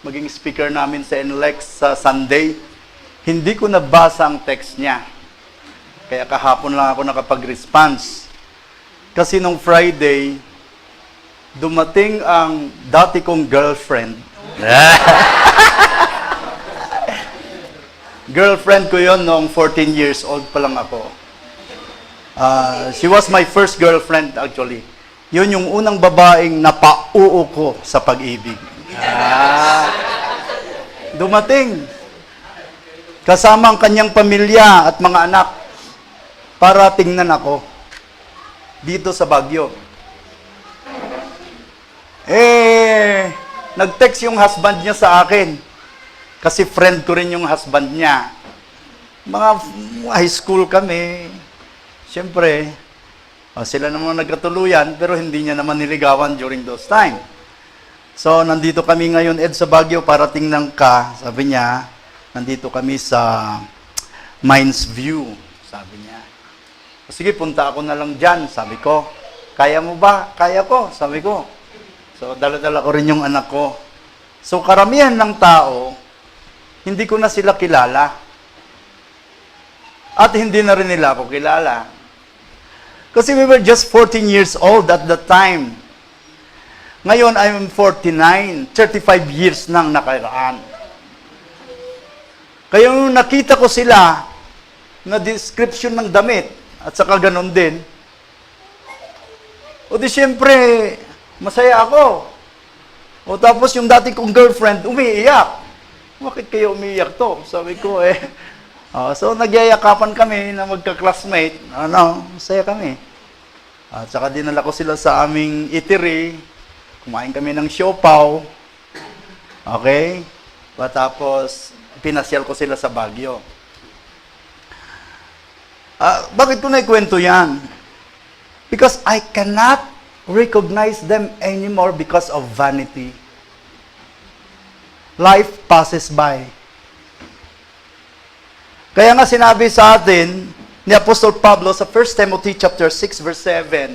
maging speaker namin sa NLEX sa Sunday. Hindi ko nabasa ang text niya. Kaya kahapon lang ako nakapag-response. Kasi nung Friday, dumating ang dati kong girlfriend. Girlfriend ko yon nung 14 years old pa lang ako. She was my first girlfriend actually. Yun yung unang babaeng napauo ko sa pag-ibig. Dumating. Kasama ang kanyang pamilya at mga anak para tingnan ako dito sa Baguio. Nag-text yung husband niya sa akin. Kasi friend ko rin yung husband niya. Mga high school kami. Siyempre, sila naman nagkatuluyan, pero hindi niya naman niligawan during those time. So, nandito kami ngayon, Ed, sa Baguio, para tingnan ka. Sabi niya, nandito kami sa Mines View. Sabi niya. Sige, punta ako na lang dyan. Sabi ko, kaya mo ba? Kaya ko. Sabi ko. So, dala-dala ko rin yung anak ko. So, karamihan ng tao, hindi ko na sila kilala. At hindi na rin nila ako kilala. Kasi we were just 14 years old at that time. Ngayon, I'm 49. 35 years nang nakaraan. Kaya nung nakita ko sila na description ng damit at saka ganun din, o di syempre, masaya ako. O tapos yung dati kong girlfriend, umiiyak. Bakit kayo umiiyak to? Sabi ko so nagyayakapan kami na magka-classmate. Masaya kami. At saka dinala ko sila sa aming eatery. Kumain kami ng siopaw. Okay? Tapos, pinasyal ko sila sa Baguio. Bakit ko naikwento yan? Because I cannot recognize them anymore because of vanity. Life passes by. Kaya nga sinabi sa atin ni Apostol Pablo sa 1 Timothy chapter 6 verse 7,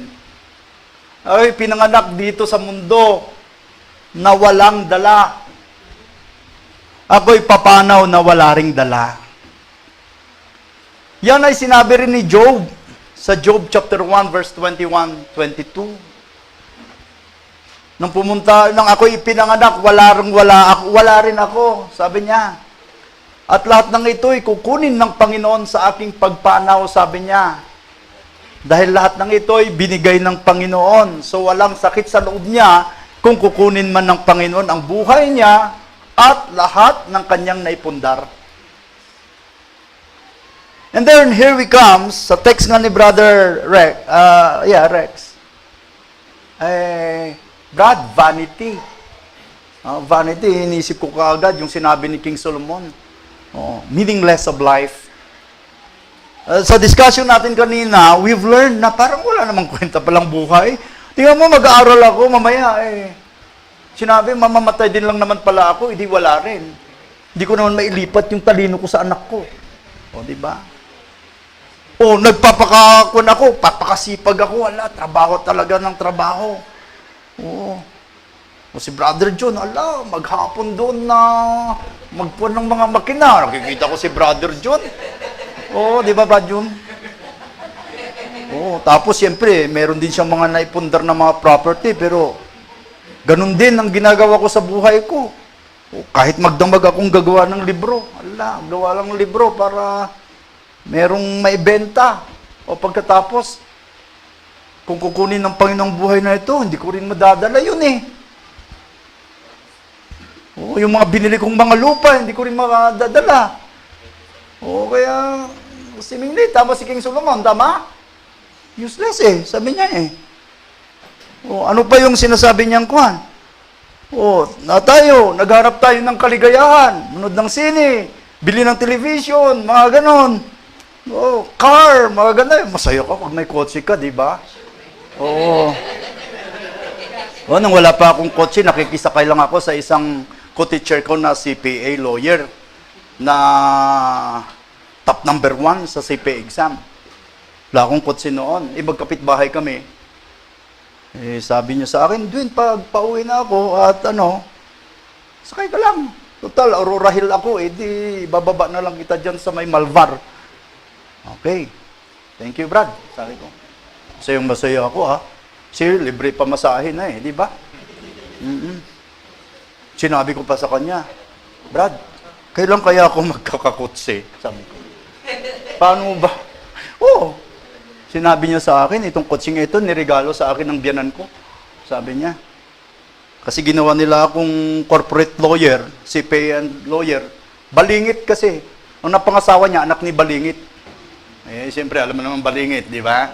ay pinanganak dito sa mundo na walang dala. Ako'y papanaw na wala ring dala. Yan ay sinabi rin ni Job sa Job chapter 1 verse 21-22. Nung ako'y ipinanganak, wala rin ako, sabi niya. At lahat ng ito'y kukunin ng Panginoon sa aking pagpanaw, sabi niya. Dahil lahat ng ito'y binigay ng Panginoon. So walang sakit sa loob niya kung kukunin man ng Panginoon ang buhay niya at lahat ng kanyang naipundar. And then here we comes, sa text nga ni Brother Rex. God, vanity. Vanity, inisip ko kaagad yung sinabi ni King Solomon. Meaningless of life. Sa discussion natin kanina, we've learned na parang wala namang kwenta palang buhay. Tingnan mo, mag-aaral ako, mamaya sinabi, mamamatay din lang naman pala ako, hindi wala rin. Hindi ko naman mailipat yung talino ko sa anak ko. Di ba? Nagpapakakon ako, papakasipag ako, trabaho talaga ng trabaho. Si Brother John, maghapon doon na magpuan ng mga makina. Nakikita ko si Brother John. Di ba ba, John? Tapos siyempre, meron din siyang mga naipundar na mga property, pero ganun din ang ginagawa ko sa buhay ko. Kahit magdamag akong gagawa ng libro. Gawa lang ng libro para merong maibenta. Pagkatapos, kung kukunin ng Panginoong buhay na ito, hindi ko rin madadala yun yung mga binili kong mga lupa, hindi ko rin madadala. Kaya, seemingly, tama si King Solomon, tama? Useless sabi niya ano pa yung sinasabi niyang kuhan? Nagharap tayo ng kaligayahan, manood ng sine, bili ng television, mga ganon. Car, mga ganon. Masaya ka pag may kotse ka, di ba? Nang wala pa akong kotse, nakikisakay lang ako sa isang co-teacher ko na CPA lawyer na top number 1 sa CPA exam. Wala akong kotse noon. Magkapit-bahay kami. Sabi niya sa akin, Dwayne, pag pauwi na ako at sakay ka lang. Total, Aurora Hill ako, di bababa na lang kita dyan sa may Malvar. Okay. Thank you, Brad. Sabi ko. Masayang-masaya ako, ha? Kasi libre pa masahe na di ba? Sinabi ko pa sa kanya, Brad, kailan kaya ako magkakakotse? Sabi ko. Paano ba? Oo. Sinabi niya sa akin, itong kotseng ito, niregalo sa akin ng biyanan ko. Sabi niya. Kasi ginawa nila akong corporate lawyer, CPA and lawyer. Balingit kasi. Ang napangasawa niya, anak ni Balingit. Siyempre, alam mo naman Balingit, di ba?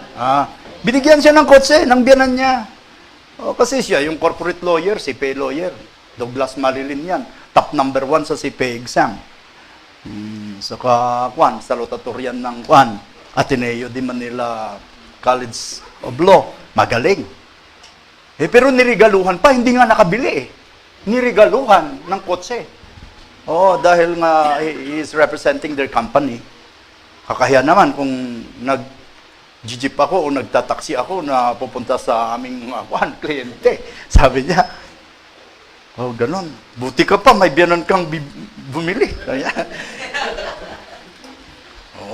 Binigyan siya ng kotse, ng biyanan niya. Kasi siya, yung corporate lawyer, CPA lawyer. Douglas Marilyn yan. Top number 1 sa CPA exam. Saka, salutatorian ng Ateneo de Manila College of Law. Magaling. Pero nirigaluhan pa, hindi nga nakabili Nirigaluhan ng kotse. Dahil nga he is representing their company. Kakahiya naman kung nag-jeep ako o nagtataksi ako na pupunta sa aming kliyente. Sabi niya, ganun. Buti ka pa, may biyanan kang bumili.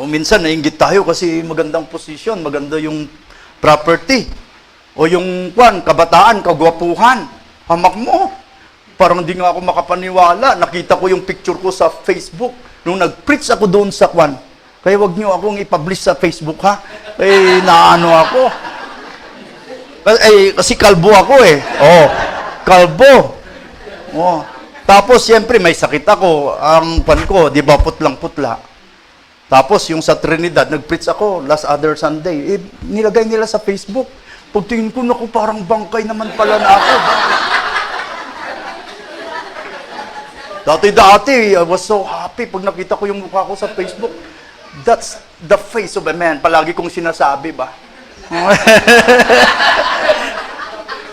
Minsan nainggit tayo kasi magandang posisyon, maganda yung property. O yung kabataan, kagwapuhan, hamak mo. Parang di nga ako makapaniwala. Nakita ko yung picture ko sa Facebook. Nung nag-preach ako doon sa kaya wag niyo akong i-publish sa Facebook, ha? Naano ako. Kasi kalbo ako kalbo. Tapos, siyempre, may sakit ako. Ang ko, di ba, putlang-putla. Tapos, yung sa Trinidad, nag-preach ako last other Sunday. Nilagay nila sa Facebook. Pagtingin ko, naku, parang bangkay naman pala na ako. Dati, I was so happy pag nakita ko yung mukha ko sa Facebook. That's the face of a man. Palagi kong sinasabi ba?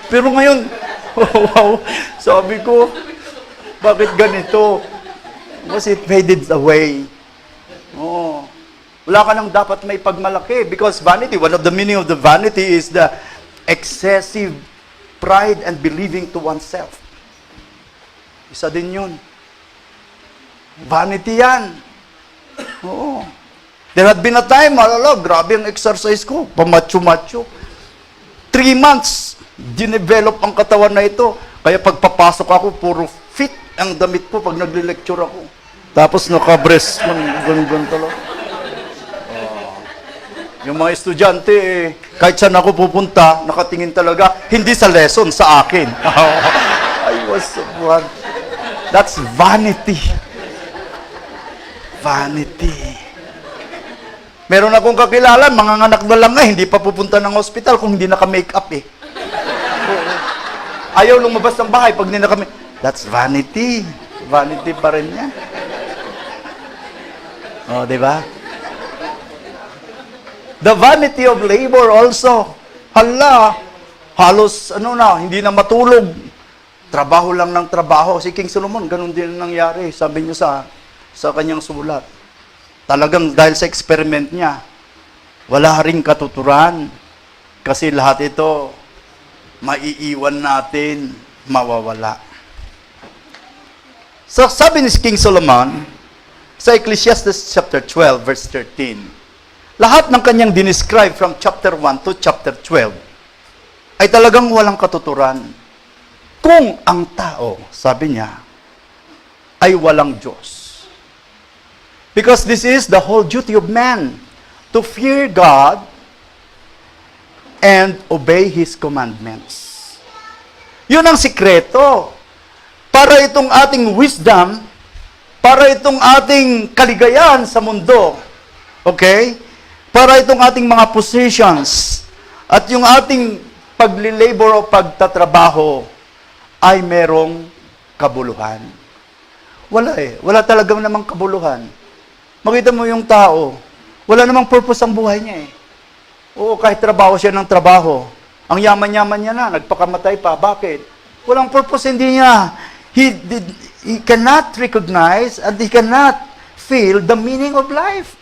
Pero ngayon, wow, sabi ko, bakit ganito? Because it faded away. Wala ka nang dapat may pagmalaki because vanity, one of the meaning of the vanity is the excessive pride and believing to oneself. Isa din yun. Vanity yan. There had been a time, grabe ang exercise ko, pamacho-macho. 3 months, dinevelop ang katawan na ito. Kaya pagpapasok ako, puro fit ang damit ko pag nagle-lecture ako. Tapos naka-breast, ganun talaga. Yung mga estudyante, kahit saan ako pupunta, nakatingin talaga, hindi sa lesson, sa akin. That's vanity. Vanity. Meron akong kakilala, mga anak na lang hindi pa pupunta ng hospital kung hindi naka-make up Ayaw lumabas ng bahay pag hindi naka-make up. That's vanity. Vanity pa rin yan. Diba? The vanity of labor also. Halos, hindi na matulog. Trabaho lang ng trabaho. Si King Solomon, ganun din nangyari. Sabi niya sa kanyang sulat. Talagang dahil sa experiment niya, wala ring katuturan. Kasi lahat ito, maiiwan natin, mawawala. So, sabi ni King Solomon, sa Ecclesiastes chapter 12, verse 13, lahat ng kanyang dinescribe from chapter 1 to chapter 12 ay talagang walang katuturan. Kung ang tao, sabi niya, ay walang Diyos. Because this is the whole duty of man, to fear God and obey His commandments. Yun ang sikreto. Para itong ating wisdom, para itong ating kaligayahan sa mundo, okay? Para itong ating mga positions at yung ating pagli-labor o pagtatrabaho ay merong kabuluhan. Wala talagang namang kabuluhan. Makita mo yung tao, wala namang purpose ang buhay niya kahit trabaho siya ng trabaho. Ang yaman-yaman niya na, nagpakamatay pa. Bakit? Walang purpose, hindi niya. He cannot recognize and he cannot feel the meaning of life.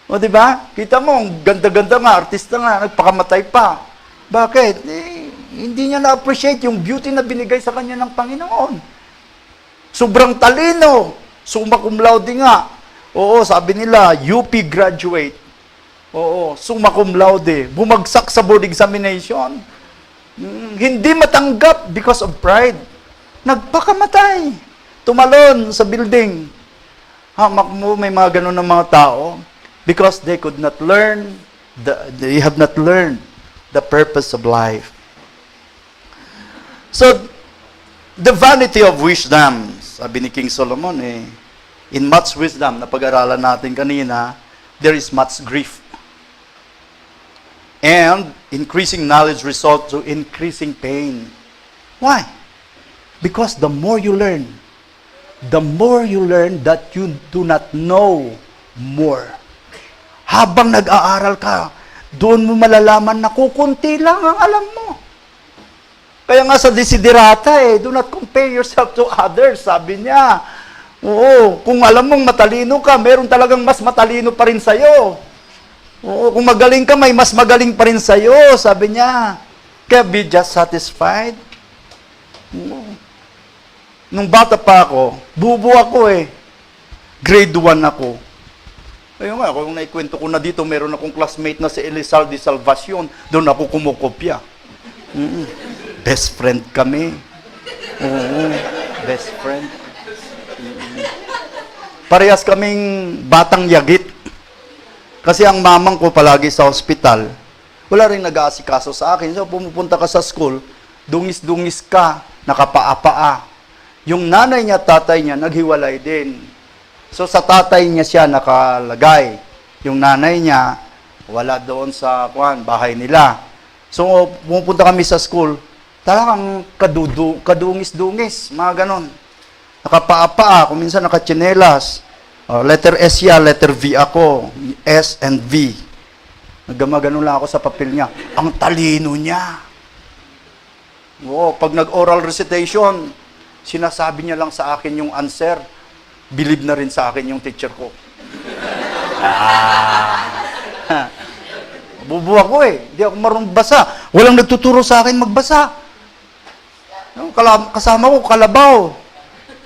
Diba? Kita mo, ganda-ganda nga, artista nga, nagpakamatay pa. Bakit? Hindi niya na-appreciate yung beauty na binigay sa kanya ng Panginoon. Sobrang talino. Summa cum laude nga. Oo, sabi nila, UP graduate. Oo, summa cum laude. Bumagsak sa board examination. Hindi matanggap because of pride. Nagpakamatay. Tumalon sa building. Hamak mo, may mga ganun ng mga tao. Because they could not learn, they have not learned the purpose of life. So, the vanity of wisdom, sabi ni King Solomon, in much wisdom, na pag-aralan natin kanina, there is much grief. And increasing knowledge results to increasing pain. Why? Because the more you learn that you do not know more. Habang nag-aaral ka, doon mo malalaman na kukunti lang ang alam mo. Kaya nga sa Desiderata, do not compare yourself to others, sabi niya. Oo, kung alam mong matalino ka, meron talagang mas matalino pa rin sa'yo. Oo, kung magaling ka, may mas magaling pa rin sa'yo, sabi niya. Kaya be just satisfied. Oo. Nung bata pa ako, bubo ako Grade 1 ako. Ayun nga, kung naikwento ko na dito, meron akong classmate na si Elizalde Salvacion, doon ako kumukopya. Best friend kami. Oo, best friend. Parehas kaming batang yagit. Kasi ang mamang ko palagi sa ospital, wala rin nag-aasikaso sa akin. So, pumupunta ka sa school, dungis-dungis ka, nakapaa-paa. Yung nanay niya at tatay niya, naghiwalay din. So, sa tatay niya siya nakalagay. Yung nanay niya, wala doon sa bahay nila. So, pumupunta kami sa school, talagang kadungis-dungis, mga ganon. Nakapaa-paa, kung minsan nakatsinelas. Letter S siya, letter V ako. S and V. Naggamagano lang ako sa papel niya. Ang talino niya. Oo, pag nag-oral recitation, sinasabi niya lang sa akin yung answer. Believe na rin sa akin yung teacher ko. Bubu ako Hindi ako marunong basa. Walang nagtuturo sa akin magbasa. Kasama ko, kalabaw.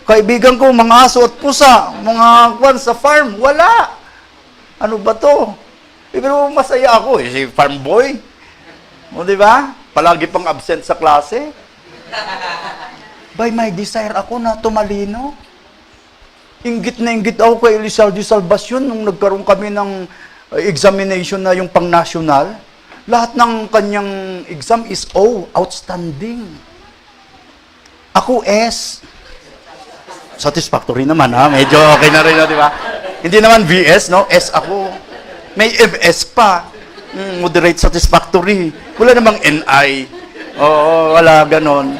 Kaibigan ko, mga aso at pusa. Mga kwan sa farm. Wala. Ano ba to? Pero masaya ako si farm boy. O, di ba? Palagi pang absent sa klase. By my desire ako na tumalino. Inggit na inggit ako kay Elizalde Salvacion nung nagkaroon kami ng examination na yung pang-national. Lahat ng kanyang exam is O, outstanding. Ako S. Satisfactory naman, Medyo okay na rin, di ba? Hindi naman VS, no? S ako. May MS pa. Moderate satisfactory. Wala namang NI. Oo, wala ganon.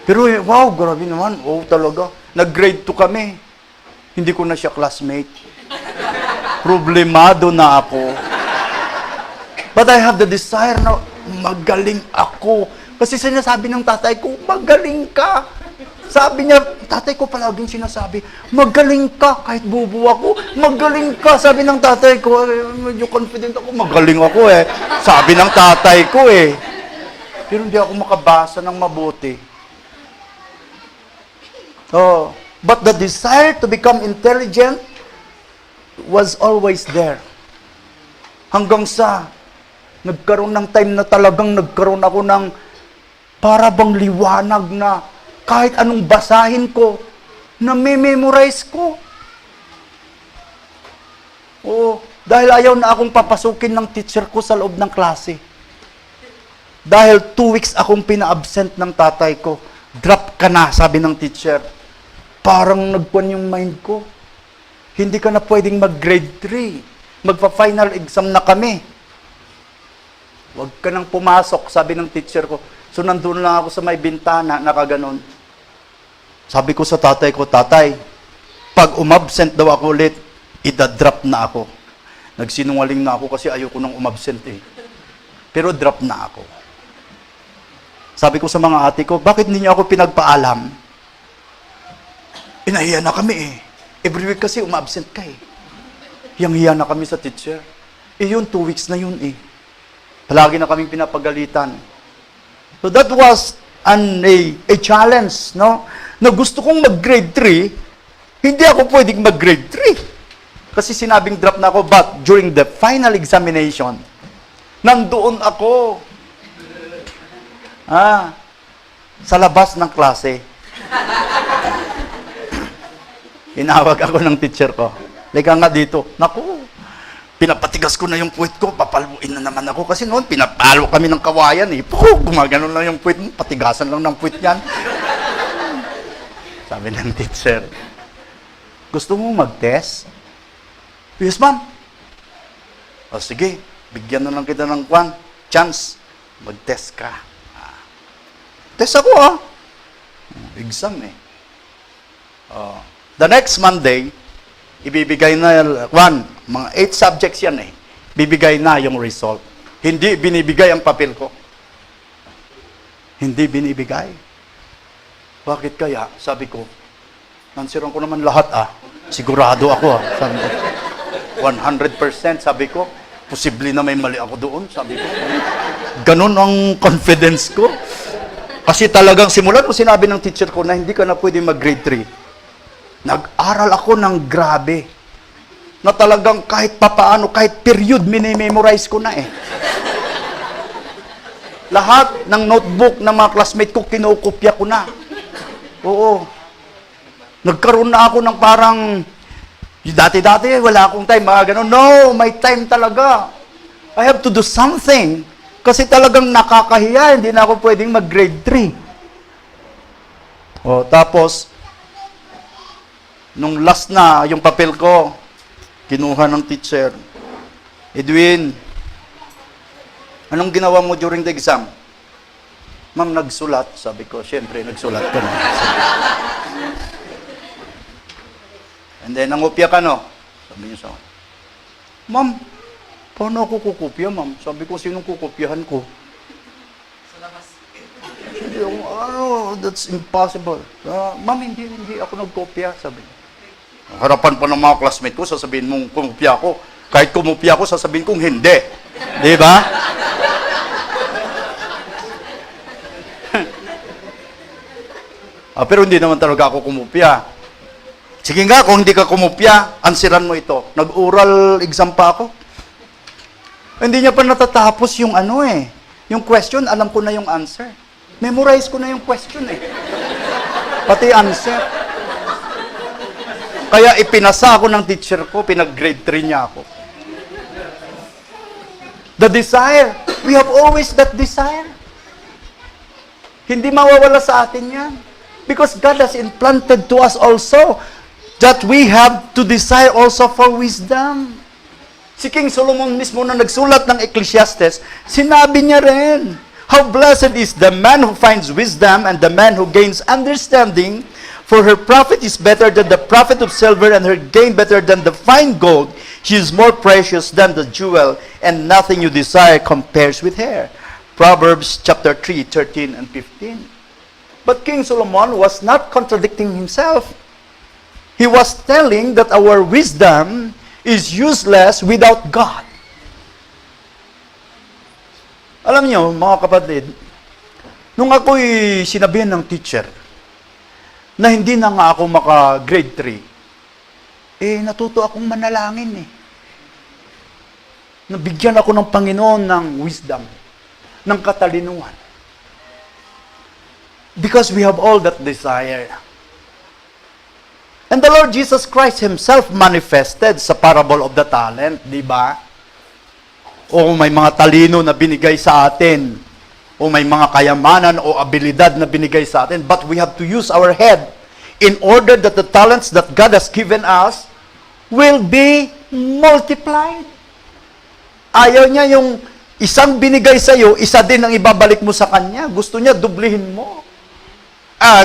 Pero, wow, grabe naman. Talaga. Nag-grade 2 kami. Hindi ko na siya classmate. Problemado na ako. But I have the desire na magaling ako. Kasi sinasabi ng tatay ko, magaling ka. Sabi niya, tatay ko palaging sinasabi, magaling ka, kahit bubu ako, magaling ka. Sabi ng tatay ko, medyo confident ako, magaling ako Sabi ng tatay ko Pero hindi ako makabasa ng mabuti. But the desire to become intelligent was always there. Hanggang sa nagkaroon ng time na talagang nagkaroon ako ng para bang liwanag na kahit anong basahin ko, na memorize ko. Dahil ayaw na akong papasukin ng teacher ko sa loob ng klase. Dahil 2 weeks akong pina-absent ng tatay ko. Drop ka na, sabi ng teacher. Parang nagpuan yung mind ko. Hindi ka na pwedeng mag-grade 3. Magpa-final exam na kami. Huwag ka nang pumasok, sabi ng teacher ko. So, nandun lang ako sa may bintana, nakaganon. Sabi ko sa tatay ko, tatay, pag umabsent daw ako ulit, ida-drop na ako. Nagsinungaling na ako kasi ayoko nang umabsent Pero drop na ako. Sabi ko sa mga ate ko, bakit hindi niyo ako pinagpaalam? Inahiya na kami Every week kasi umabsent ka Hiyang-hiya na kami sa teacher. Yun, 2 weeks na yun Palagi na kaming pinapagalitan. So that was a challenge, no? Na gusto kong mag-grade 3, hindi ako pwedeng mag-grade 3. Kasi sinabing drop na ako, but during the final examination, nandoon ako. Sa labas ng klase. Inawag ako ng teacher ko. Lika nga dito. Naku, pinapatigas ko na yung puwit ko, papaluin na naman ako. Kasi noon, pinapalo kami ng kawayan eh. Gumaganon lang yung puwit mo, patigasan lang ng puwit yan. Sabi ng teacher, gusto mo mag-test? Yes, ma'am. O sige, bigyan na lang kita ng chance. Mag-test ka. Test ako exam eh. The next Monday, ibibigay na, mga 8 subjects yan eh. Bibigay na yung result. Hindi binibigay ang papel ko. Hindi binibigay. Bakit kaya? Sabi ko, nansiran ko naman lahat Sigurado ako Sabi ko, 100% sabi ko, posible na may mali ako doon. Sabi ko, ganun ang confidence ko. Kasi talagang simulan ko sinabi ng teacher ko na hindi ka na pwede mag-grade 3. Nag-aral ako ng grabe. Na talagang kahit papaano, kahit period, minimemorize ko na eh. Lahat ng notebook ng mga classmate ko, kinukopya ko na. Oo. Nagkaroon na ako ng parang, dati-dati, wala akong time, mga ganun. No, may time talaga. I have to do something. Kasi talagang nakakahiya, hindi na ako pwedeng mag-grade 3. Tapos, nung last na yung papel ko, kinuha ng teacher, Edwin, anong ginawa mo during the exam? Ma'am, nagsulat. Sabi ko, syempre, nagsulat ka na. And then, nangopya ka, no? Sabi niya sa akin, ma'am, paano ako kukopya, ma'am? Sabi ko, sinong kukopyahan ko? Sa labas. That's impossible. Ma'am, hindi ako nagkopya, sabi niya. Harapan pa ng mga classmate ko, sasabihin mong kumopya ako. Kahit kumopya ako, sasabihin kong hindi. Di ba? Pero hindi naman talaga ako kumopya. Sige nga, kung hindi ka kumopya, ansiran mo ito. Nag-oral exam pa ako. Hindi niya pa natatapos yung yung question, alam ko na yung answer. Memorize ko na yung question Pati answer. Kaya ipinasa ako ng teacher ko, pinag-grade 3 niya ako. The desire. We have always that desire. Hindi mawawala sa atin yan. Because God has implanted to us also that we have to desire also for wisdom. Si King Solomon mismo na nagsulat ng Ecclesiastes, sinabi niya rin, how blessed is the man who finds wisdom and the man who gains understanding, for her profit is better than the profit of silver, and her gain better than the fine gold. She is more precious than the jewel, and nothing you desire compares with her. Proverbs chapter 3, 13 and 15. But King Solomon was not contradicting himself. He was telling that our wisdom is useless without God. Alam niyo, mga kapatid, nung ako'y sinabihan ng teacher, na hindi na nga ako maka-grade 3, natuto akong manalangin Nabigyan ako ng Panginoon ng wisdom, ng katalinuhan. Because we have all that desire. And the Lord Jesus Christ Himself manifested sa parable of the talent, di ba? O may mga talino na binigay sa atin, o may mga kayamanan o abilidad na binigay sa atin, but we have to use our head in order that the talents that God has given us will be multiplied. Ayaw niya yung isang binigay sa iyo, isa din ang ibabalik mo sa Kanya. Gusto niya, dublihin mo.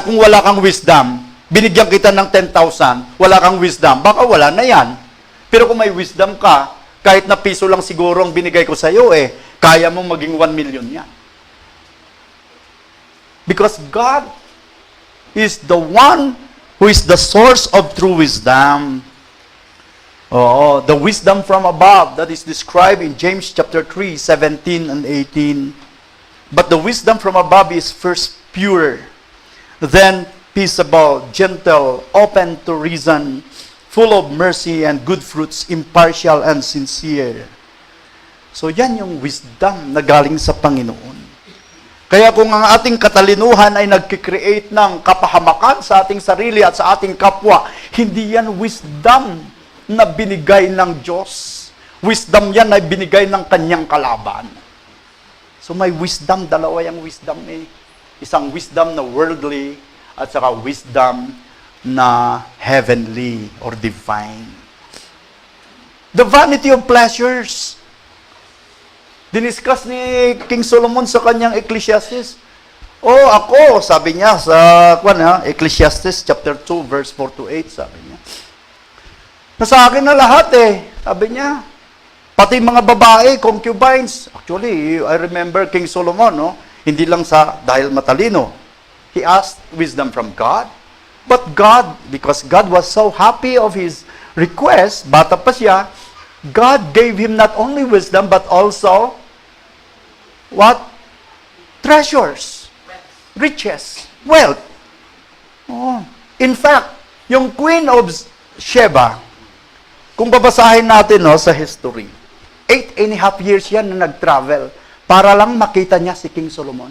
Kung wala kang wisdom, binigyan kita ng 10,000, wala kang wisdom, baka wala na yan. Pero kung may wisdom ka, kahit na piso lang siguro ang binigay ko sa iyo, kaya mong maging 1 million yan. Because God is the one who is the source of true wisdom. Oo, the wisdom from above that is described in James chapter 3, 17 and 18. But the wisdom from above is first pure, then peaceable, gentle, open to reason, full of mercy and good fruits, impartial and sincere. So yan yung wisdom na galing sa Panginoon. Kaya kung ang ating katalinuhan ay nagkikreate ng kapahamakan sa ating sarili at sa ating kapwa, hindi yan wisdom na binigay ng Diyos. Wisdom yan ay binigay ng kanyang kalaban. So may wisdom, dalawa yung wisdom eh. Isang wisdom na worldly at saka wisdom na heavenly or divine. The vanity of pleasures. Diniscuss ni King Solomon sa kanyang Ecclesiastes. Oh, ako, sabi niya sa Ecclesiastes chapter 2 verse 4 to 8, sabi niya. Nasa akin na lahat eh. Sabi niya. Pati mga babae, concubines. Actually, I remember King Solomon, no? Hindi lang dahil matalino. He asked wisdom from God. But God, because God was so happy of his request, bata pa siya, God gave him not only wisdom, but also, what? Treasures. Riches. Wealth. Oh. In fact, yung Queen of Sheba, kung babasahin natin sa history, 8.5 years yan na nag-travel para lang makita niya si King Solomon.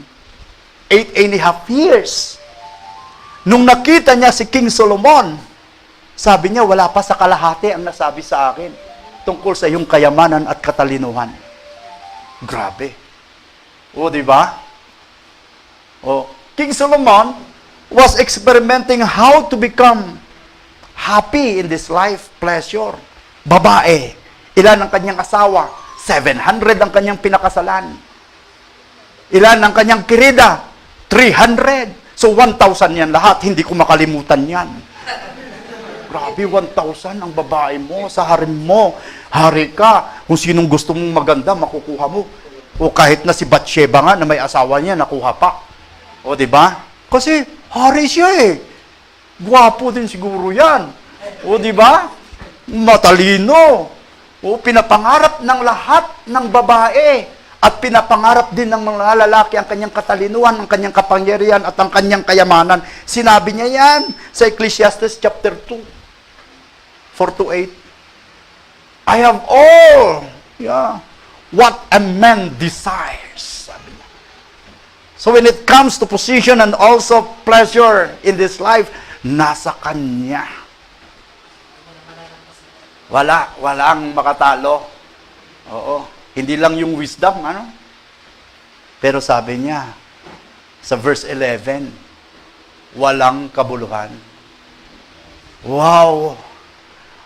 8.5 years. Nung nakita niya si King Solomon, sabi niya, wala pa sa kalahati ang nasabi sa akin tungkol sa iyong kayamanan at katalinuhan. Grabe. O, di ba? O, King Solomon was experimenting how to become happy in this life, pleasure. Babae. Ilan ang kanyang asawa? 700 ang kanyang pinakasalan. Ilan ang kanyang kirida? 300. So 1,000 yan lahat. Hindi ko makalimutan yan. Grabe, 1,000 ang babae mo sa harem mo. Hari ka. Kung sinong gusto mong maganda, makukuha mo. O kahit na si Bathsheba nga na may asawa niya, nakuha pa. O di ba? Kasi hari siya eh. Gwapo din siguro yan. O di ba? Matalino. O pinapangarap ng lahat ng babae at pinapangarap din ng mga lalaki ang kanyang katalinuhan, ang kanyang kapangyarihan at ang kanyang kayamanan. Sinabi niya yan sa Ecclesiastes chapter 2, 4 to 8. I have all, what a man desires. Sabi niya. So when it comes to position and also pleasure in this life, nasa kanya. Walang makatalo. Oo. Hindi lang yung wisdom, Pero sabi niya, sa verse 11, walang kabuluhan. Wow!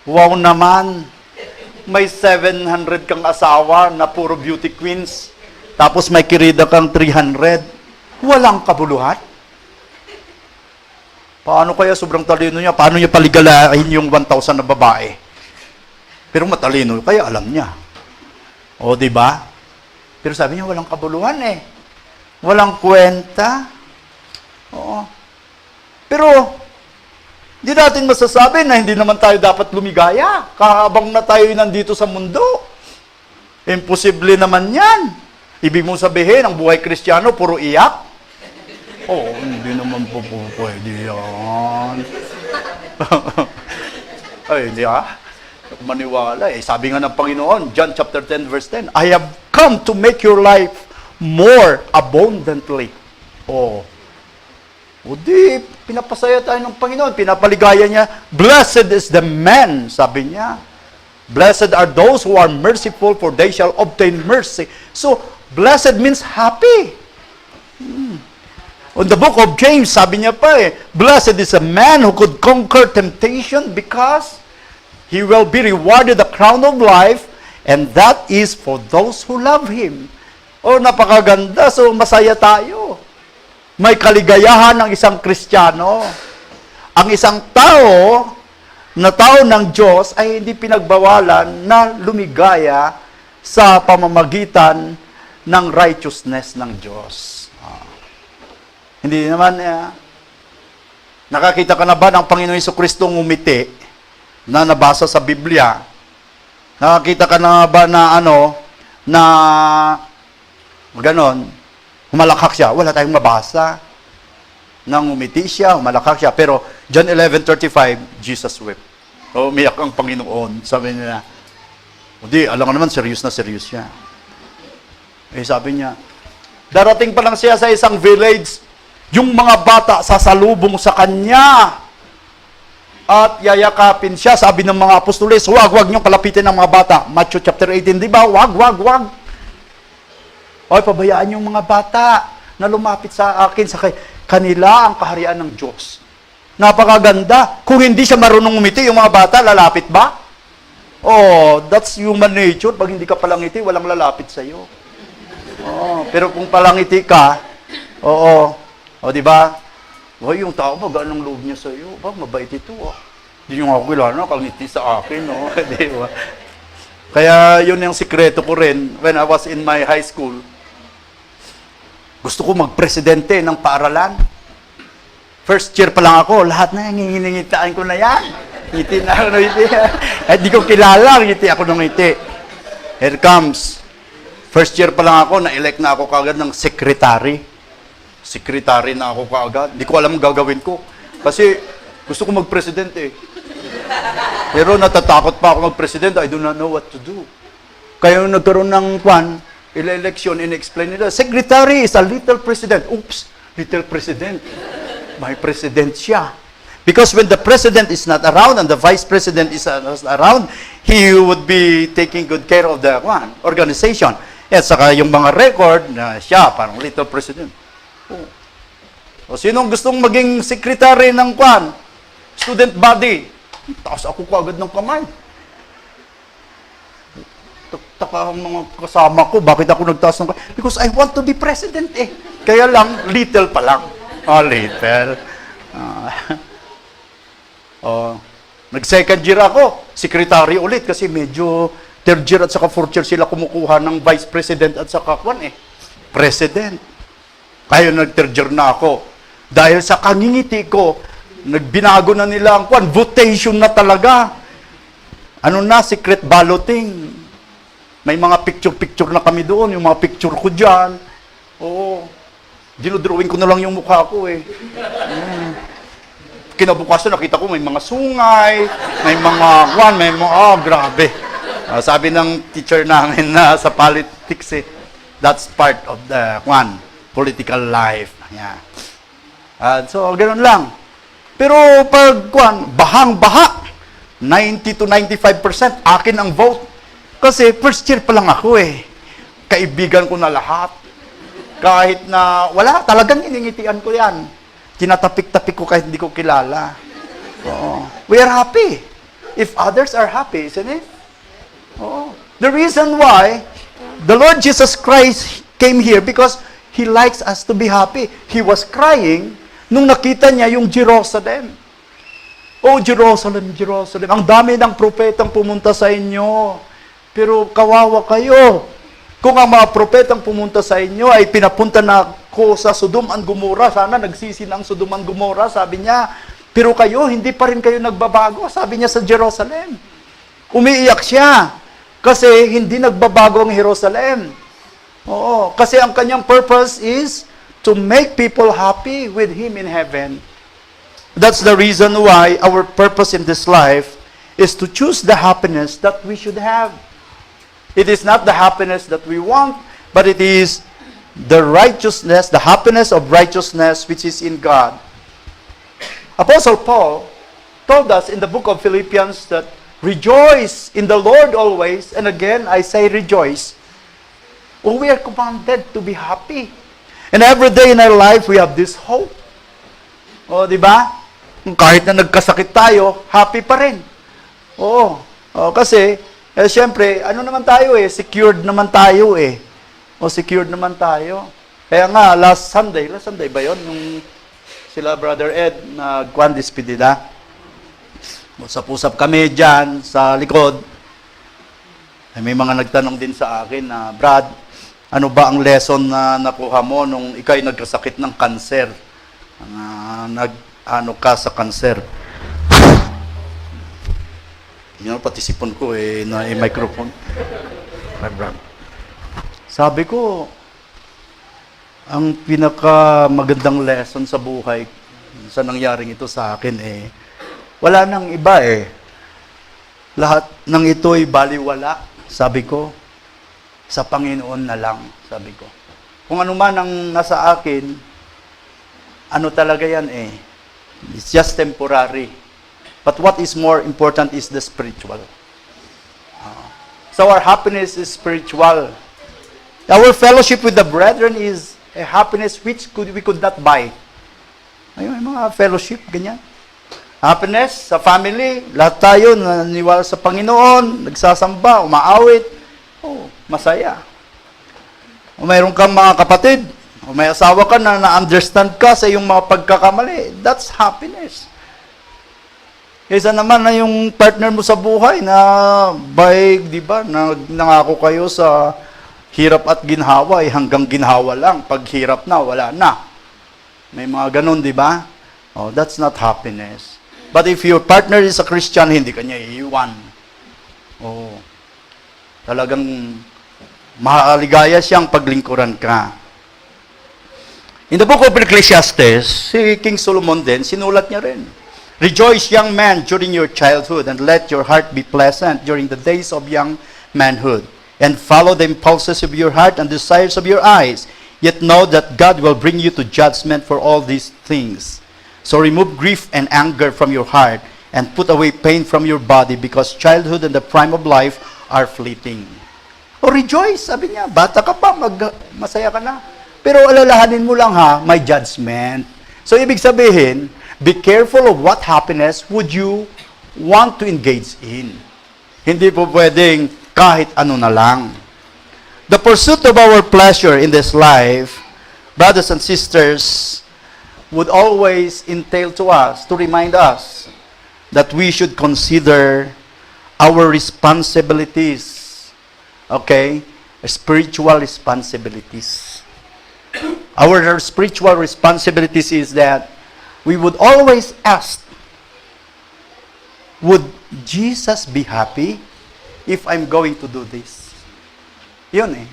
Wow naman! May 700 kang asawa na puro beauty queens, tapos may kirida kang 300. Walang kabuluhan? Paano kaya sobrang talino niya? Paano niya paligalahin yung 1,000 na babae? Pero matalino, kaya alam niya. O, di ba? Pero sabi niya, walang kabuluhan eh. Walang kwenta. Oo. Pero, di natin masasabi na hindi naman tayo dapat lumigaya kahabang na tayo nandito sa mundo. Imposible naman yan. Ibig mong sabihin, ang buhay Kristiyano, puro iyak? Oo, hindi naman po pwede yan. Ay, hindi maniwala eh. Sabi nga ng Panginoon, John chapter 10 verse 10, I have come to make your life more abundantly. O di, pinapasaya tayo ng Panginoon, pinapaligaya niya, blessed is the man, sabi niya. Blessed are those who are merciful, for they shall obtain mercy. So, blessed means happy. On the book of James, sabi niya pa blessed is a man who could conquer temptation because he will be rewarded the crown of life, and that is for those who love him. Napakaganda. So, masaya tayo. May kaligayahan ng isang Kristiyano. Ang isang tao, na tao ng Diyos, ay hindi pinagbawalan na lumigaya sa pamamagitan ng righteousness ng Diyos. Hindi naman, nakakita ka na ba ng Panginoon Jesucristo ngumiti na nabasa sa Biblia Nakakita ka na ba na na ganon, humalakhak siya, wala tayong mabasa. Nang umiti siya, humalakhak siya. Pero John 11:35, Jesus wept. Umiyak ang Panginoon. Sabi niya, hindi, alam ko naman, serious na serious siya. Sabi niya, darating pa lang siya sa isang village, yung mga bata sasalubong sa kanya at yayakapin siya. Sabi ng mga apostoles, wag niyong kalapitin ng mga bata. Matthew chapter 18, di ba? Wag. Oy, pabayaan yung mga bata na lumapit sa akin, sa kanila ang kaharian ng Diyos. Napakaganda. Kung hindi siya marunong umiti, yung mga bata, lalapit ba? Oh, that's human nature. Pag hindi ka palangiti, walang lalapit sa'yo. Oh, pero kung palangiti ka, di ba? Yung tao, magaan ang loob niya sa'yo. Mabait ito. Hindi nyo ako kilala, nakangiti sa akin. Di ba? Kaya yun yung sikreto ko rin. When I was in my high school, gusto ko magpresidente ng paaralan. First year pa lang ako, lahat na ngingitaan ko na yan. Ngiti na ako ng ngiti. At di ko kilala, ngiti ako ng ngiti. Here comes. First year pa lang ako, na-elect na ako kaagad ng secretary. Secretary na ako kaagad. Hindi ko alam ang gagawin ko. Kasi gusto ko mag-presidente. Pero natatakot pa ako mag-presidente. I do not know what to do. Kaya nagkaroon ng election, in-explain nila, secretary is a little president. Oops, little president. May president siya. Because when the president is not around and the vice president is not around, he would be taking good care of the organization. At saka yung mga record na siya, parang little president. O sinong gustong maging secretary ng student body? Taas ako kaagad ng kamay. Taka ang mga kasama ko, bakit ako nagtaas ng kamay? Because I want to be president Kaya lang, little pa lang. Little. Nag-second year ako, secretary ulit kasi medyo third year at saka fourth year sila kumukuha ng vice president at saka president. Kaya nag-third year na ako. Dahil sa kangingiti ko, nagbinago na nila ang votation na talaga. Secret balloting. May mga picture-picture na kami doon, yung mga picture ko dyan. Dinodrawing ko na lang yung mukha ko Kinabukasan, nakita ko may mga sungay, may mga, grabe. Sabi ng teacher namin na sa politics that's part of the political life. Yeah. So, ganoon lang. Pero pag, bahang-baha, 90 to 95% akin ang vote. Kasi first year pa lang ako Kaibigan ko na lahat. Kahit na, wala, talagang iningitian ko yan. Tinatapik-tapik ko kahit hindi ko kilala. We are happy. If others are happy, isn't it? The reason why the Lord Jesus Christ came here because He likes us to be happy. He was crying nung nakita niya yung Jerusalem. Jerusalem, Jerusalem. Ang dami ng propetang pumunta sa inyo. Pero kawawa kayo. Kung ang mga propetang pumunta sa inyo ay pinapunta na ko sa Sodom and Gomorrah, sana nagsisi na ang Sodom and Gomorrah, sabi niya. Pero kayo, hindi pa rin kayo nagbabago, sabi niya sa Jerusalem. Umiiyak siya kasi hindi nagbabago ang Jerusalem. Kasi ang kanyang purpose is to make people happy with Him in heaven. That's the reason why our purpose in this life is to choose the happiness that we should have. It is not the happiness that we want, but it is the righteousness, the happiness of righteousness which is in God. Apostle Paul told us in the book of Philippians that rejoice in the Lord always, and again I say rejoice. We are commanded to be happy. And every day in our life we have this hope. Di ba? Kahit na nagkasakit tayo, happy pa rin. Kasi siyempre, naman tayo secured naman tayo secured naman tayo. Kaya nga, last Sunday ba yun? Nung sila Brother Ed, nag-despedida. Usap-usap kami dyan sa likod. May mga nagtanong din sa akin na, Brad, ano ba ang lesson na nakuha mo nung ikay nagkasakit ng kanser? Ka sa kanser? Pati sipon ko na microphone. Sabi ko, ang pinaka magandang lesson sa buhay sa nangyaring ito sa akin wala nang iba Lahat ng ito'y baliwala, sabi ko, sa Panginoon na lang, sabi ko. Kung ano man ang nasa akin, ano talaga yan it's just temporary. But what is more important is the spiritual. So our happiness is spiritual. Our fellowship with the brethren is a happiness which we could not buy. Ayun, mga fellowship, ganyan. Happiness sa family, lahat tayo naniniwala sa Panginoon, nagsasamba, umaawit. Masaya. O mayroon kang mga kapatid, o may asawa ka na na-understand ka sa iyong mga pagkakamali, that's happiness. Kaysa naman na yung partner mo sa buhay na di ba, nangako kayo sa hirap at ginhawa, hanggang ginhawa lang. Pag hirap na, wala na. May mga ganun, di ba? That's not happiness. But if your partner is a Christian, hindi ka niya iiwan. Talagang mahaligaya siyang paglingkuran ka. In the book of Ecclesiastes, si King Solomon din, sinulat niya rin. Rejoice, young man, during your childhood, and let your heart be pleasant during the days of young manhood. And follow the impulses of your heart and desires of your eyes. Yet know that God will bring you to judgment for all these things. So remove grief and anger from your heart, and put away pain from your body, because childhood and the prime of life are fleeting. Rejoice, sabi niya, bata ka pa, masaya ka na. Pero alalahanin mo lang may judgment. So ibig sabihin, be careful of what happiness would you want to engage in. Hindi po pwedeng kahit ano na lang. The pursuit of our pleasure in this life, brothers and sisters, would always entail to us, to remind us, that we should consider our responsibilities. Okay? Spiritual responsibilities. Our spiritual responsibilities is that we would always ask, would Jesus be happy if I'm going to do this? Yun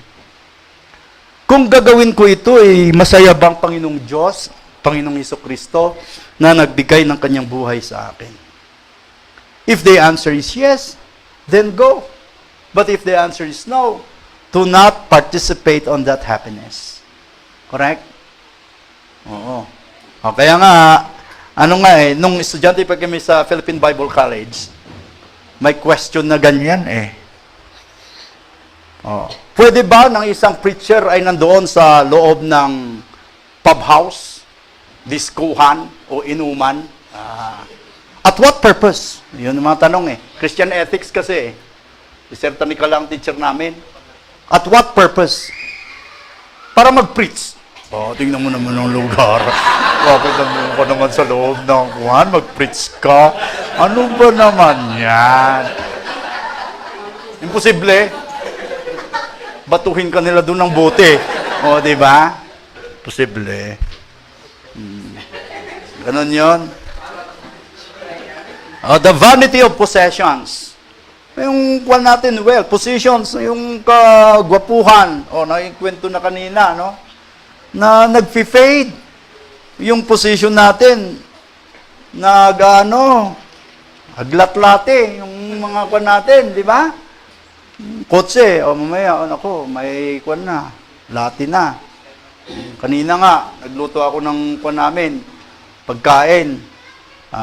Kung gagawin ko ito, masaya bang Panginoong Diyos, Panginoong Hesukristo, na nagbigay ng kanyang buhay sa akin? If the answer is yes, then go. But if the answer is no, do not participate on that happiness. Correct? Oo. Kaya nga, nung estudyante pa kami sa Philippine Bible College, may question na ganyan Pwede ba ng isang preacher ay nandoon sa loob ng pub house, diskuhan, o inuman? At what purpose? Yun ang mga tanong Christian ethics kasi Iserta ni Kalang teacher namin. At what purpose? Para mag-preach. Tingnan mo naman ang lugar. Bakit naman ka naman sa loob ng kuhan, mag-preach ka? Ano ba naman yan? Imposible. Batuhin ka nila doon ng bote. Di ba? Posible. Ganon yun. The vanity of possessions. Yung kuwan natin, positions, yung kagwapuhan, nakikwento na kanina, na nag-fade. Yung position natin, aglat-late, yung mga kuwan natin, di ba? Kotse, mamaya, may kuwan na, lati na. Kanina nga, nagluto ako ng kuwan namin, pagkain.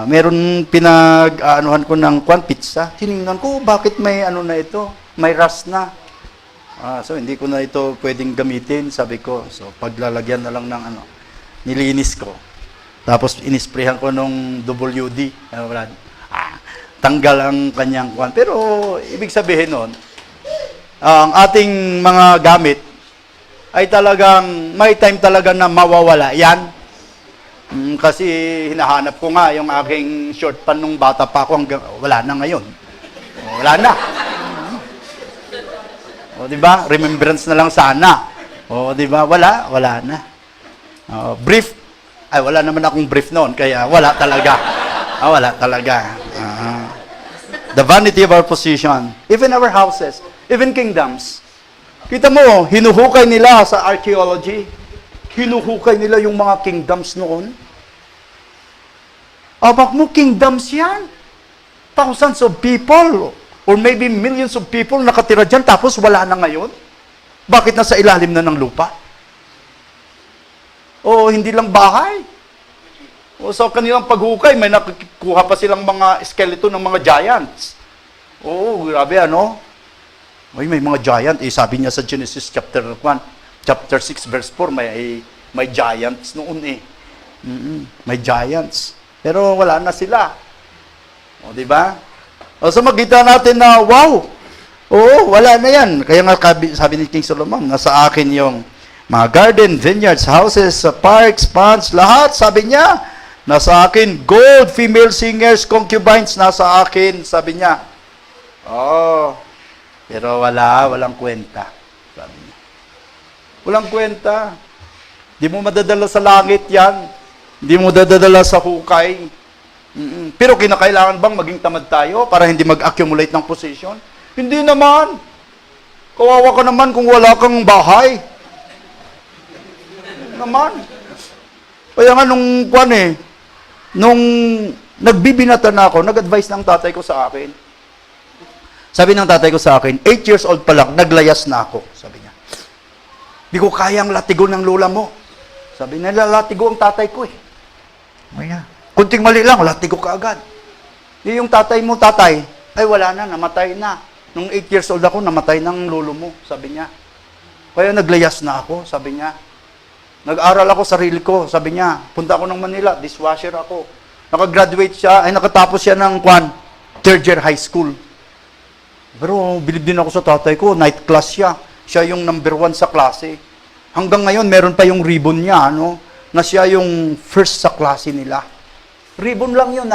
Meron pinag-aanuhan ko ng pizza. Tinignan ko, bakit may na ito? May rust na. So, hindi ko na ito pwedeng gamitin, sabi ko. So, paglalagyan na lang ng nilinis ko. Tapos, inisprehan ko nung WD. Tanggal ang kanyang kwan. Pero, ibig sabihin nun, ang ating mga gamit ay talagang, may time talaga na mawawala. Yan. Kasi hinahanap ko nga yung aking short pan nung bata pa ako, wala na ngayon. Wala na. Di ba? Remembrance na lang sana. Di ba? Wala na. Brief, wala naman akong brief noon, kaya wala talaga. Wala talaga. The vanity of our position. Even our houses. Even kingdoms. Kita mo, hinuhukay nila sa archaeology. Hinuhukay nila yung mga kingdoms noon. Abak mo, kingdoms yan. Thousands of people, or maybe millions of people nakatira dyan, tapos wala na ngayon. Bakit nasa ilalim na ng lupa? O hindi lang bahay. O sa kanilang paghukay, may nakukuha pa silang mga skeleton ng mga giants. Oo, grabe ano? Ay, may mga giant. Sabi niya sa Genesis chapter 1, chapter 6, verse 4, may giants noon eh. May giants. Pero wala na sila. O, di ba? O, so makita natin na, wow! Oo, wala na yan. Kaya nga sabi ni King Solomon, nasa akin yung mga garden, vineyards, houses, parks, ponds, lahat, sabi niya, nasa akin, gold, female singers, concubines, nasa akin, sabi niya. Oh, pero walang kwenta. Sabi niya. Walang kwenta. Di mo madadala sa langit yan. Di mo madadala sa hukay. Pero kinakailangan bang maging tamad tayo para hindi mag-accumulate ng position? Hindi naman. Kawawa ka naman kung wala kang bahay. Naman. Kaya nga nung nagbibinata na ako, nag-advise ng tatay ko sa akin. Sabi ng tatay ko sa akin, 8 years old pa lang, naglayas na ako. Sabi niya, di ko kayang latigo ng lola mo. Sabi niya, latigo ang tatay ko eh. Kaya, kunting mali lang, latigo ka agad. Yung tatay mo, tatay, ay wala na, namatay na. Nung 8 years old ako, namatay ng lolo mo, sabi niya. Kaya naglayas na ako, sabi niya. Nag-aral ako, sarili ko, sabi niya. Punta ako ng Manila, dishwasher ako. Nakagraduate siya, ay nakatapos siya ng 3rd year high school. Pero bilib din ako sa tatay ko, night class siya. Siya yung number 1 sa klase. Hanggang ngayon, meron pa yung ribbon niya, na siya yung first sa klase nila. Ribbon lang yun,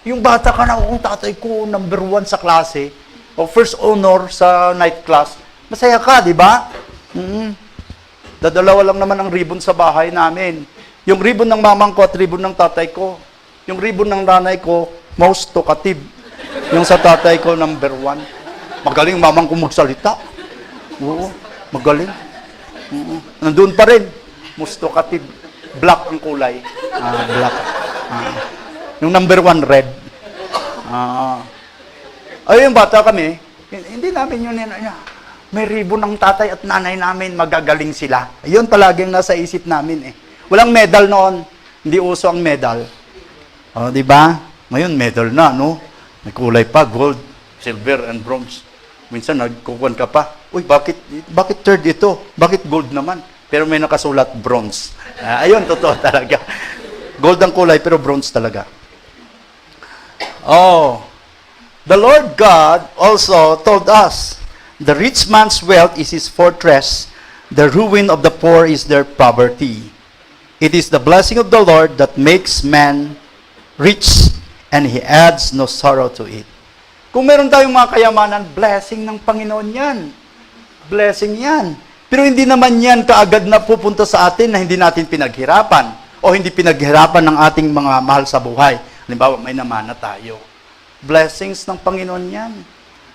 Yung bata ka na kung tatay ko, number 1 sa klase, o first honor sa night class, masaya ka, di ba? Dadalawa lang naman ang ribbon sa bahay namin. Yung ribbon ng mamang ko at ribbon ng tatay ko. Yung ribbon ng nanay ko, most talkative. Yung sa tatay ko, number 1. Magaling mamang ko magsalita. Oo, magaling. Nandun pa rin. Most talkative. Black ang kulay. Black. Yung number 1, red. Ay, yung bata kami, hindi namin yun. May ribbon ng tatay at nanay namin, magagaling sila. Ayun palaging nasa isip namin eh. Walang medal noon. Hindi uso ang medal. Di ba? Ngayon, medal na, no? May kulay pa, gold, silver, and bronze. Minsan, nagkukuhan ka pa. Uy, bakit third ito? Bakit gold naman? Pero may nakasulat, bronze. Ayun, totoo talaga. Gold ang kulay, pero bronze talaga. Oh, the Lord God also told us, the rich man's wealth is his fortress, the ruin of the poor is their poverty. It is the blessing of the Lord that makes man rich, and he adds no sorrow to it. Kung meron tayong mga kayamanan, blessing ng Panginoon yan. Blessing yan. Pero hindi naman yan kaagad na pupunta sa atin na hindi natin pinaghirapan o hindi pinaghirapan ng ating mga mahal sa buhay. Halimbawa, may namana tayo. Blessings ng Panginoon yan.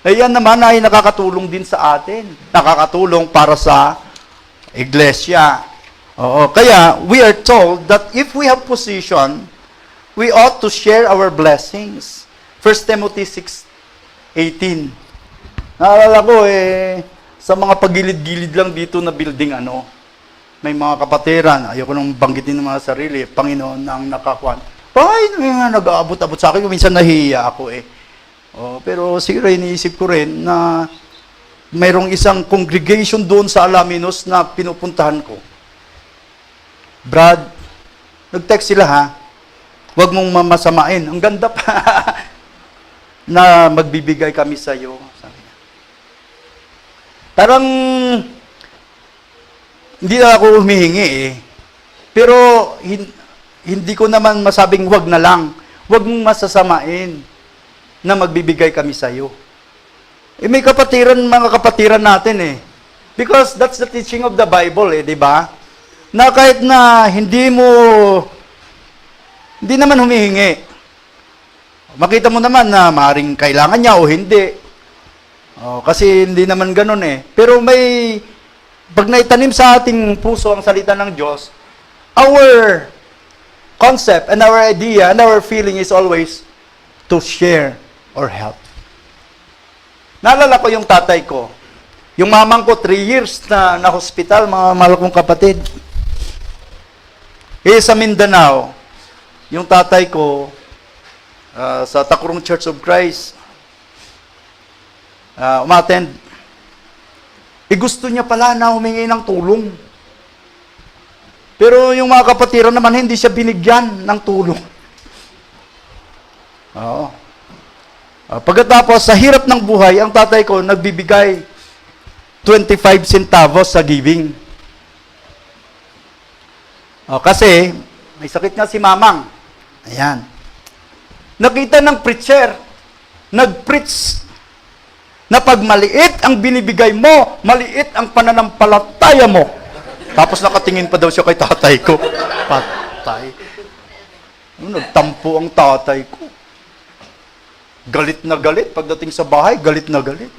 Yan naman ay nakakatulong din sa atin. Nakakatulong para sa iglesia. Oo, kaya we are told that if we have position, we ought to share our blessings. 1 Timothy 6:18. Naalala ko sa mga pagilid-gilid lang dito na building, may mga kapatiran, ayoko nang banggitin ng mga sarili, Panginoon ang nakakuan. Ay, nag-aabot-abot sa akin, minsan nahihiya ako pero siguro iniisip ko rin na mayroong isang congregation doon sa Alaminos na pinupuntahan ko. Brad, nag-text sila huwag mong mamasamain. Ang ganda pa. Na magbibigay kami sa iyo. Sabi niya. Parang hindi na ako humihingi Pero hindi ko naman masabing wag na lang. Wag mong masasamain na magbibigay kami sa iyo. May mga kapatiran natin Because that's the teaching of the Bible di ba? Na kahit na hindi naman humihingi. Makita mo naman na maaaring kailangan niya o hindi. Kasi hindi naman ganun eh. Pero pag naitanim sa ating puso ang salita ng Diyos, our concept and our idea and our feeling is always to share or help. Naalala ko yung tatay ko. Yung mamang ko, 3 years na hospital, mga mahal kong kapatid. Sa Mindanao, yung tatay ko, sa Takurong Church of Christ, umattend. Gusto niya pala na humingi ng tulong. Pero yung mga kapatiran naman, hindi siya binigyan ng tulong. Oo. Pagkatapos, sa hirap ng buhay, ang tatay ko nagbibigay 25 centavos sa giving. Kasi, may sakit nga si mamang. Ayan. Nakita ng preacher, nag-preach, na pag maliit ang binibigay mo, maliit ang pananampalataya mo. Tapos nakatingin pa daw siya kay tatay ko. Patay. Nagtampo ang tatay ko. Galit na galit. Pagdating sa bahay, galit na galit.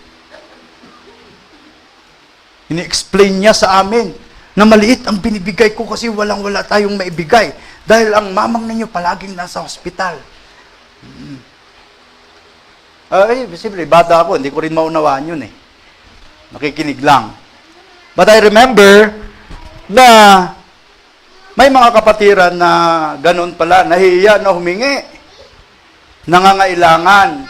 Ini-explain niya sa amin na maliit ang binibigay ko kasi walang-wala tayong maibigay. Dahil ang mamang ninyo palaging nasa hospital. Siyempre, bata ako, hindi ko rin maunawaan yun eh. Nakikinig lang. But I remember na may mga kapatiran na ganun pala, nahihiya na humingi. Nangangailangan.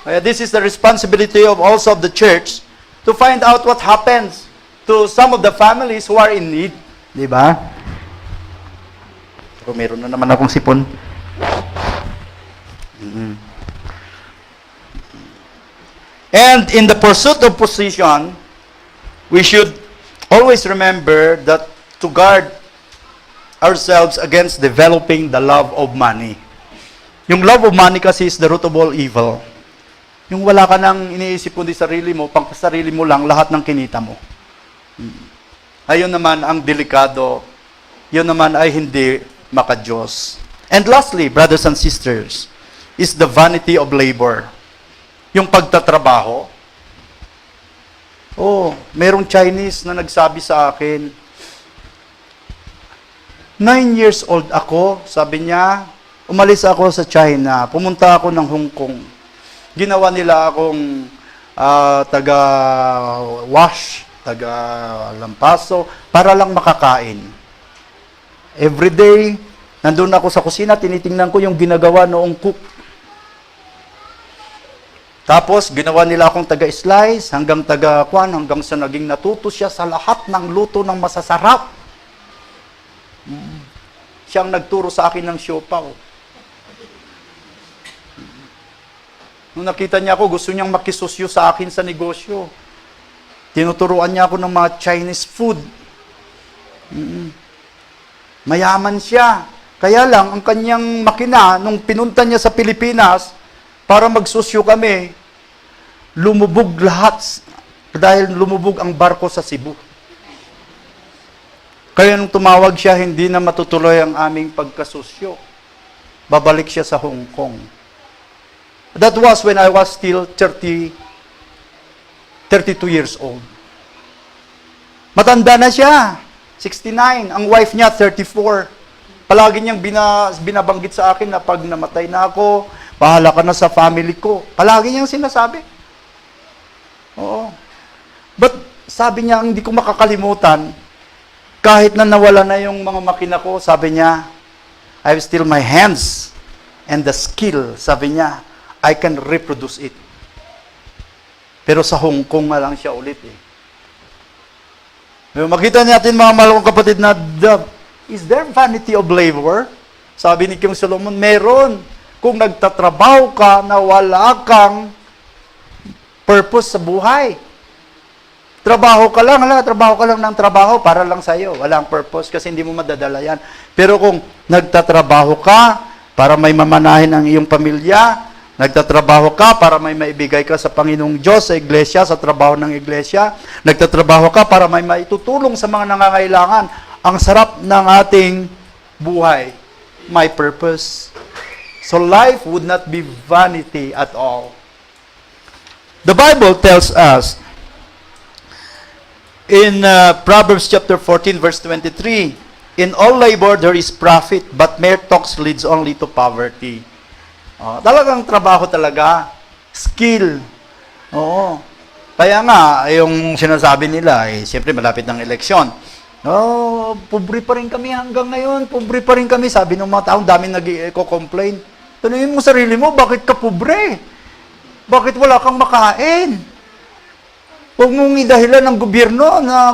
Kaya this is the responsibility of also of the church to find out what happens to some of the families who are in need. Di ba? Pero meron na naman akong sipon. And in the pursuit of position, we should always remember that to guard ourselves against developing the love of money. Yung love of money kasi is the root of all evil. Yung wala ka nang iniisip kundi sarili mo, pang sarili mo lang, lahat ng kinita mo. Ayun naman ang delikado. Yun naman ay hindi maka-Diyos. And lastly, brothers and sisters, is the vanity of labor. Yung pagtatrabaho. Merong Chinese na nagsabi sa akin, 9 years old ako, sabi niya, umalis ako sa China, pumunta ako ng Hong Kong. Ginawa nila akong taga-wash, taga-lampaso, para lang makakain. Every day, nandun ako sa kusina, tinitingnan ko yung ginagawa noong cook. Tapos, ginawa nila akong taga-slice, hanggang hanggang sa naging natuto siya sa lahat ng luto ng masasarap. Siyang nagturo sa akin ng siopaw. Nung nakita niya ako, gusto niyang makisosyo sa akin sa negosyo. Tinuturuan niya ako ng mga Chinese food. Mayaman siya. Kaya lang, ang kanyang makina, nung pinunta niya sa Pilipinas, para magsosyo kami, lumubog lahat dahil lumubog ang barko sa Cebu. Kaya nung tumawag siya, hindi na matutuloy ang aming pagkasosyo. Babalik siya sa Hong Kong. That was when I was still 32 years old. Matanda na siya, 69. Ang wife niya, 34. Palagi niyang binabanggit sa akin na pag namatay na ako, bahala ka na sa family ko. Palagi niyang sinasabi. Oo. But sabi niya, hindi ko makakalimutan, kahit na nawala na yung mga makina ko, sabi niya, I have still my hands and the skill, sabi niya, I can reproduce it. Pero sa Hong Kong nga lang siya ulit eh. Makita natin mga mahal kong kapatid na, is there vanity of labor? Sabi ni King Solomon, meron. Kung nagtatrabaho ka na wala kang purpose sa buhay. Trabaho ka lang ng trabaho para lang sa'yo. Walang purpose kasi hindi mo madadala yan. Pero kung nagtatrabaho ka para may mamanahin ang iyong pamilya, nagtatrabaho ka para may maibigay ka sa Panginoong Diyos, sa iglesia, sa trabaho ng iglesia, nagtatrabaho ka para may maitutulong sa mga nangangailangan, ang sarap ng ating buhay. My purpose. So life would not be vanity at all. The Bible tells us in Proverbs chapter 14 verse 23, in all labor there is profit, but mere talks leads only to poverty. Talagang trabaho talaga, skill. Oo. Kaya nga, yung sinasabi nila, siyempre malapit ng eleksyon. Pobre pa rin kami hanggang ngayon, pobre pa rin kami. Sabi ng mga taong dami nag-complain. Tanungin mo sarili mo, bakit ka pobre? Bakit wala kang makain? Huwag mong idahilan ng gobyerno na,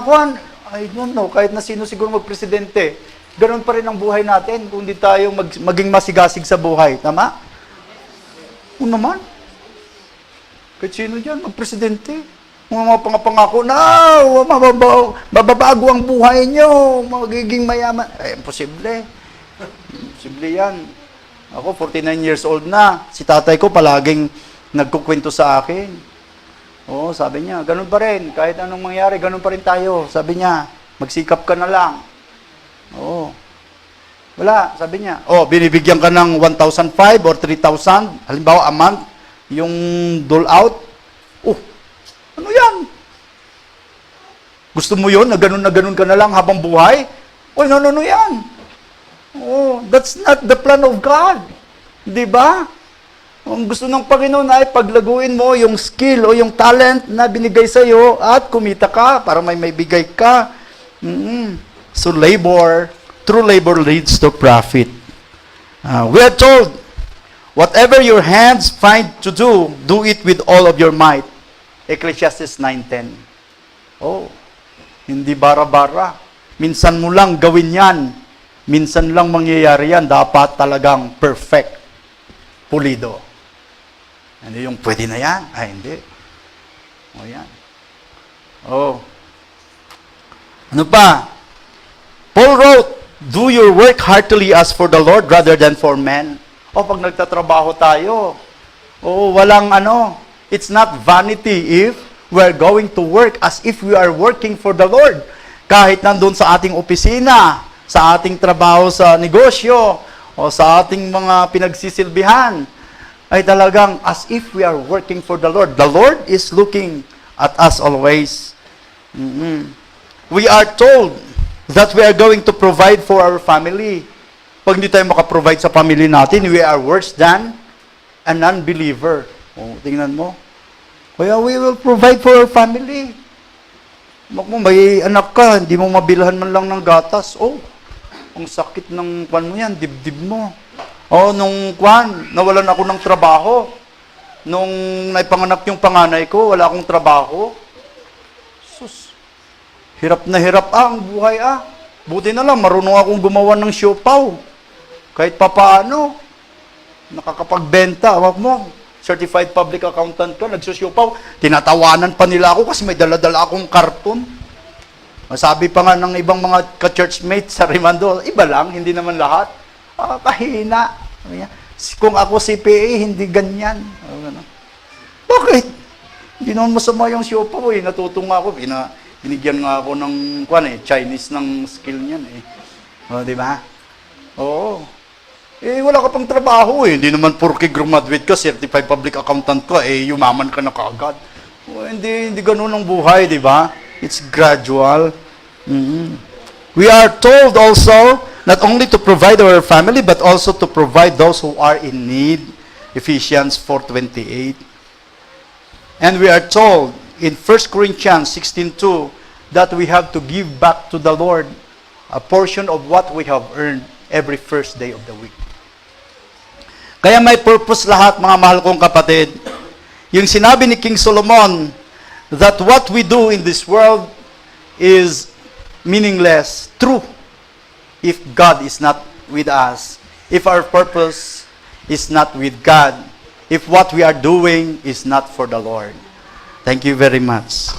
I don't know, kahit na sino siguro magpresidente, ganun pa rin ang buhay natin kung di tayo maging masigasig sa buhay. Tama? O naman. Kahit sino dyan, magpresidente. Mga pangako na, mababago ang buhay nyo, magiging mayaman. Imposible. Imposible yan. Ako, 49 years old na. Si tatay ko palaging nagkukwento sa akin. Sabi niya, ganun pa rin. Kahit anong mangyari, ganun pa rin tayo. Sabi niya, magsikap ka na lang. Wala, sabi niya. Binibigyan ka ng 1,500 or 3,000, halimbawa a month, yung dole out. Ano yan? Gusto mo yun, na ganun ka na lang habang buhay? No, yan. That's not the plan of God. Di ba? Ang gusto ng Panginoon ay paglaguin mo yung skill o yung talent na binigay sa iyo at kumita ka para may bigay ka. So true labor leads to profit. We are told, whatever your hands find to do it with all of your might. Ecclesiastes 9:10. Hindi bara-bara. Minsan mo lang gawin yan. Minsan lang mangyayari yan. Dapat talagang perfect. Pulido. Ano yung pwede na yan? Hindi. Yan. Ano pa? Paul wrote, do your work heartily as for the Lord rather than for men. Pag nagtatrabaho tayo, walang it's not vanity if we're going to work as if we are working for the Lord. Kahit nandun sa ating opisina, sa ating trabaho sa negosyo, o sa ating mga pinagsisilbihan, ay talagang as if we are working for the Lord. The Lord is looking at us always. We are told that we are going to provide for our family. Pag hindi tayo makaprovide sa family natin, we are worse than a non-believer. Tingnan mo. Kaya we will provide for our family. May anak ka, hindi mo mabilhan man lang ng gatas. Ang sakit ng kwan mo yan, dibdib mo. Nung nawalan ako ng trabaho. Nung naipanganak yung panganay ko, wala akong trabaho. Sus, hirap na hirap ang buhay Buti na lang, marunong akong gumawa ng siopaw. Kahit papaano, nakakapagbenta. Awag mo, certified public accountant ka, nagsusiopaw. Tinatawanan pa nila ako kasi may dala-dala akong karton. Sabi pa nga ng ibang mga ka-churchmates sa Rimando, iba lang, hindi naman lahat. Kahina. Kung ako CPA, hindi ganyan. Bakit? Hindi naman masama yung siopaw Natuto nga ako. Binigyan nga ako ng Chinese ng skill niyan di ba? Wala ka pang trabaho Hindi naman porke graduate ka, certified public accountant ka, yumaman ka na kaagad. Hindi ganun ang buhay, di ba? It's gradual. We are told also not only to provide our family, but also to provide those who are in need. Ephesians 4:28. And we are told in 1 Corinthians 16:2 that we have to give back to the Lord a portion of what we have earned every first day of the week. Kaya may purpose lahat, mga mahal kong kapatid. Yung sinabi ni King Solomon that what we do in this world is meaningless, true, if God is not with us, if our purpose is not with God, if what we are doing is not for the Lord. Thank you very much.